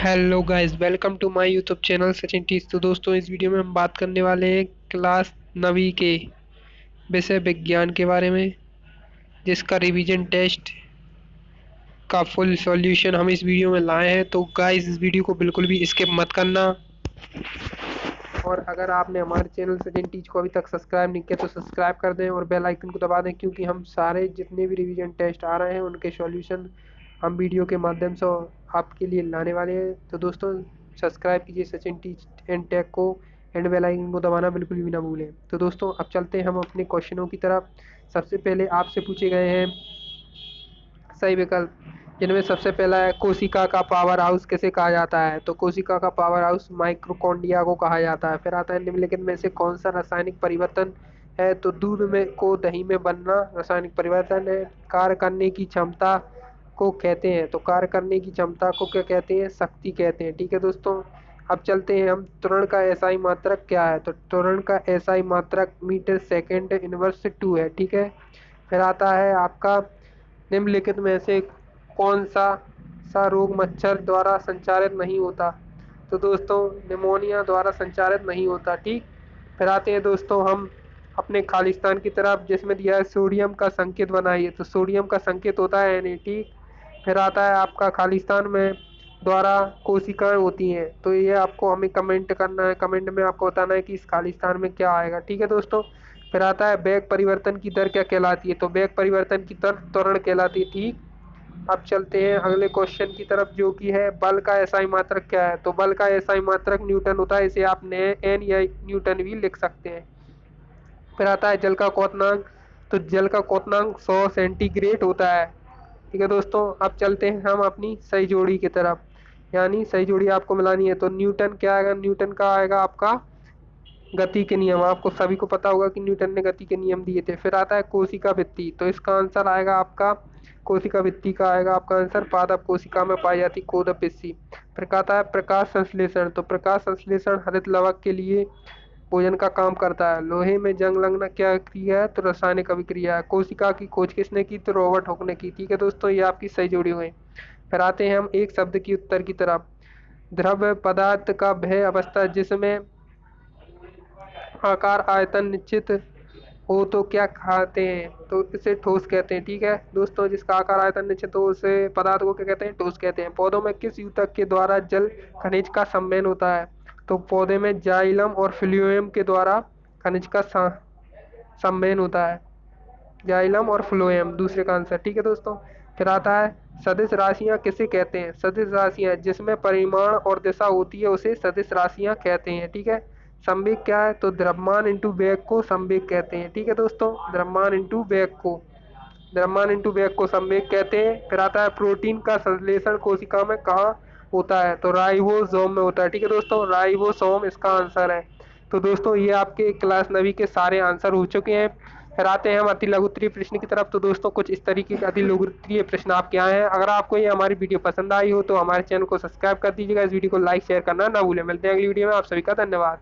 Hello guys, welcome to my YouTube channel Sachin teach. तो दोस्तों, इस वीडियो में हम बात करने वाले हैं क्लास 9वीं के विषय विज्ञान के बारे में, जिसका रिवीजन टेस्ट का फुल सॉल्यूशन हम इस वीडियो में लाए हैं। तो गाइस, इस वीडियो को बिल्कुल भी स्किप मत करना। और अगर आपने हमारे चैनल सचिन टीच को अभी तक सब्सक्राइब नहीं किया तो सब्सक्राइब कर दें और बेल आइकन को दबा दें, क्योंकि हम सारे जितने भी रिवीजन टेस्ट आ रहे हैं उनके सॉल्यूशन हम वीडियो के माध्यम से आपके लिए लाने वाले हैं। तो दोस्तों, सब्सक्राइब कीजिए सचिन टीच एंड टेक को, एंड बेल आइकन को दबाना बिल्कुल भी ना भूलें। तो दोस्तों, अब चलते हैं हम अपने क्वेश्चनों की तरफ। सबसे पहले आपसे पूछे गए हैं सही विकल्प, जिनमें सबसे पहला है कोशिका का पावर हाउस किसे कहा जाता है। तो कोशिका का पावर हाउस माइक्रोकॉन्ड्रिया को कहा जाता है। फिर आता है निम्नलिखित में से कौन सा रासायनिक परिवर्तन है। तो दूध में को दही में बनना रासायनिक परिवर्तन है। कार्य करने की क्षमता को कहते हैं, तो कार्य करने की क्षमता को क्या कहते हैं, शक्ति कहते हैं। ठीक है दोस्तों, अब चलते हैं हम त्वरण का एसआई मात्रक क्या है। तो त्वरण का एसआई मात्रक मीटर सेकेंड इनवर्स 2 है। ठीक है। फिर आता है आपका निम्नलिखित में से कौन सा सा रोग मच्छर द्वारा संचारित नहीं होता। तो दोस्तों, निमोनिया द्वारा संचारित नहीं होता। ठीक। फिर आते हैं दोस्तों हम अपने खालिस्तान की तरफ, जिसमें दिया है सोडियम का संकेत बनाइए। तो सोडियम का संकेत होता है Na। ठीक। फिर आता है आपका खालिस्तान में द्वारा कोशिकाएं होती हैं। तो ये आपको हमें कमेंट करना है, कमेंट में आपको बताना है कि इस खालिस्तान में क्या आएगा। ठीक है दोस्तों। फिर आता है वेग परिवर्तन की दर क्या कहलाती है। तो वेग परिवर्तन की दर त्वरण कहलाती है। ठीक। अब चलते हैं अगले क्वेश्चन की तरफ, जो कि है बल का एसआई मात्रक क्या है। तो बल का एसआई मात्रक न्यूटन होता है। इसे आप एन या न्यूटन भी लिख सकते हैं। फिर आता है जल का क्वथनांक। तो जल का क्वथनांक 100 सेंटीग्रेड होता है। ठीक है दोस्तों, अब चलते हैं हम अपनी सही जोड़ी की तरफ, यानी सही जोड़ी आपको मिलानी है। तो न्यूटन क्या आएगा, न्यूटन का आएगा आपका गति के नियम। आपको सभी को पता होगा कि न्यूटन ने गति के नियम दिए थे। फिर आता है कोशिका भित्ति। तो इसका आंसर आएगा आपका कोशिका भित्ति का आएगा आपका आंसर पादप कोशिका में पाई जाती कोदप पेशी। फिर आता है प्रकाश संश्लेषण। तो प्रकाश संश्लेषण हरित लवक के लिए भोजन का काम करता है। लोहे में जंग लगना क्या क्रिया है, तो रासायनिक अभिक्रिया है। कोशिका की खोज किसने की, तो रॉबर्ट हुक ने की। ठीक है दोस्तों, ये आपकी सही जोड़ी हुई। फिर आते हैं हम एक शब्द की उत्तर की तरफ। द्रव्य पदार्थ का भय अवस्था जिसमें आकार आयतन निश्चित हो तो क्या कहते हैं, तो इसे ठोस कहते हैं। ठीक है दोस्तों, जिसका आकार आयतन निश्चित हो उसे पदार्थ को क्या कहते हैं, ठोस कहते हैं। पौधों में किस ऊतक के द्वारा जल खनिज का संवहन होता है। तो पौधे में जाइलम और फ्लोएम के द्वारा खनिज का संवहन होता है। जाइलम और फ्लोएम दूसरे का आंसर। ठीक है दोस्तों। फिर आता है सदिश राशियां किसे कहते हैं। सदिश राशियां जिसमें परिमाण और दिशा होती है उसे सदिश राशियां कहते हैं। ठीक है। संवेग क्या है, तो द्रव्यमान इंटू वेग को संवेग कहते हैं। ठीक है दोस्तों, द्रव्यमान इंटू वेग को संवेग कहते हैं। फिर आता है प्रोटीन का संश्लेषण कोशिका में कहाँ होता है। तो राइबोसोम में होता है। ठीक है दोस्तों, राइबोसोम इसका आंसर है। तो दोस्तों, ये आपके क्लास 9वीं के सारे आंसर हो चुके हैं। फिर आते हैं हम अति लघु उत्तरीय प्रश्न की तरफ। तो दोस्तों, कुछ इस तरीके के अति लघु उत्तरीय प्रश्न आपके आए हैं। अगर आपको ये हमारी वीडियो पसंद आई हो तो हमारे चैनल को सब्सक्राइब कर दीजिएगा। इस वीडियो को लाइक शेयर करना ना भूलें। मिलते हैं अगली वीडियो में। आप सभी का धन्यवाद।